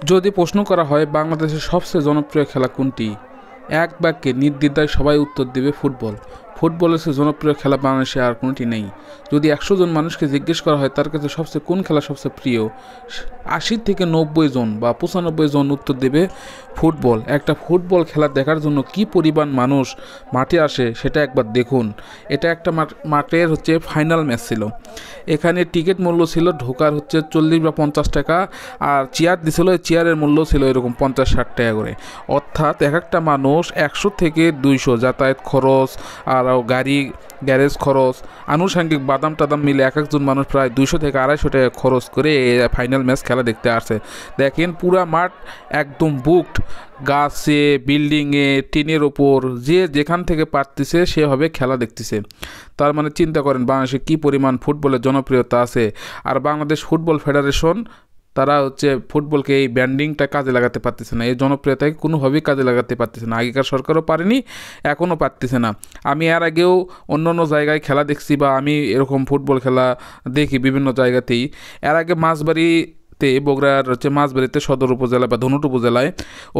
যদি প্রশ্ন করা হয় বাংলাদেশের সবচেয়ে জনপ্রিয় খেলা কোনটি, এক বাক্যে নির্দ্বিধায় সবাই উত্তর দেবে ফুটবল। ফুটবলের চেয়ে জনপ্রিয় খেলা বাংলাদেশে আর কোনটি নেই। যদি 100 জন মানুষকে জিজ্ঞেস করা হয় তার কাছে সবচেয়ে কোন খেলা সবচেয়ে প্রিয়, 80 থেকে 90 জন বা 95 জন উত্তর দেবে ফুটবল। একটা ফুটবল খেলা দেখার জন্য কি পরিমাণ মানুষ মাঠে আসে সেটা একবার দেখুন। এটা একটা মাঠের ফাইনাল ম্যাচ ছিল। এখানে টিকিট মূল্য ছিল ঢোকার 40 বা 50 টাকা, আর চেয়ার দিছিল, চেয়ারের মূল্য ছিল এরকম 50-60 টাকা করে। অর্থাৎ এক একটা মানুষ 100 থেকে 200 যাতায়াত খরচ আর গাড়ি গ্যারেজ খরচ আনুষঙ্গিক বাদাম টাদাম মিলে এক একজন মানুষ প্রায় 200 থেকে 250 টাকা খরচ করে এই ফাইনাল ম্যাচ খেলা দেখতে আসে। দেখেন পুরা মাঠ একদম বুকড, গাছে বিল্ডিংয়ে টিনের ওপর যে যেখান থেকে পারতেছে সেভাবে খেলা দেখতেছে। তার মানে চিন্তা করেন বাংলাদেশে কী পরিমাণ ফুটবলের জনপ্রিয়তা আছে। আর বাংলাদেশ ফুটবল ফেডারেশন তারা ফুটবলকে এই ব্যান্ডিংটা কাজে লাগাতে পারতেছে না, এই জনপ্রিয়তাকে কোনোভাবেই কাজে লাগাতে পারতেছে না। আগেকার সরকারও পারেনি, এখনও পারতেছে না। আমি এর আগেও অন্য অন্য জায়গায় খেলা দেখছি, বা আমি এরকম ফুটবল খেলা দেখি বিভিন্ন জায়গাতেই। এর আগে বগুড়ার মাছবাড়িতে সদর উপজেলা বা ধনুট উপজেলায়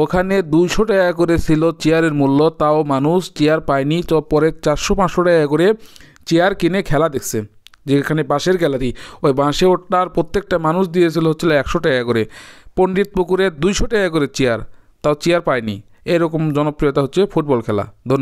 ওখানে 200 টাকা করে ছিল চেয়ারের মূল্য, তাও মানুষ চেয়ার পায়নি। তো পরে 400-500 টাকা করে চেয়ার কিনে খেলা দেখছে। যেখানে বাঁশের গ্যালারি, ওই বাঁশে ওঠার প্রত্যেকটা মানুষ দিয়েছিল 100 টাকা করে। পণ্ডিত পুকুরে 200 টাকা করে চেয়ার, তাও চেয়ার পায়নি। এরকম জনপ্রিয়তা ফুটবল খেলা। ধন্যবাদ।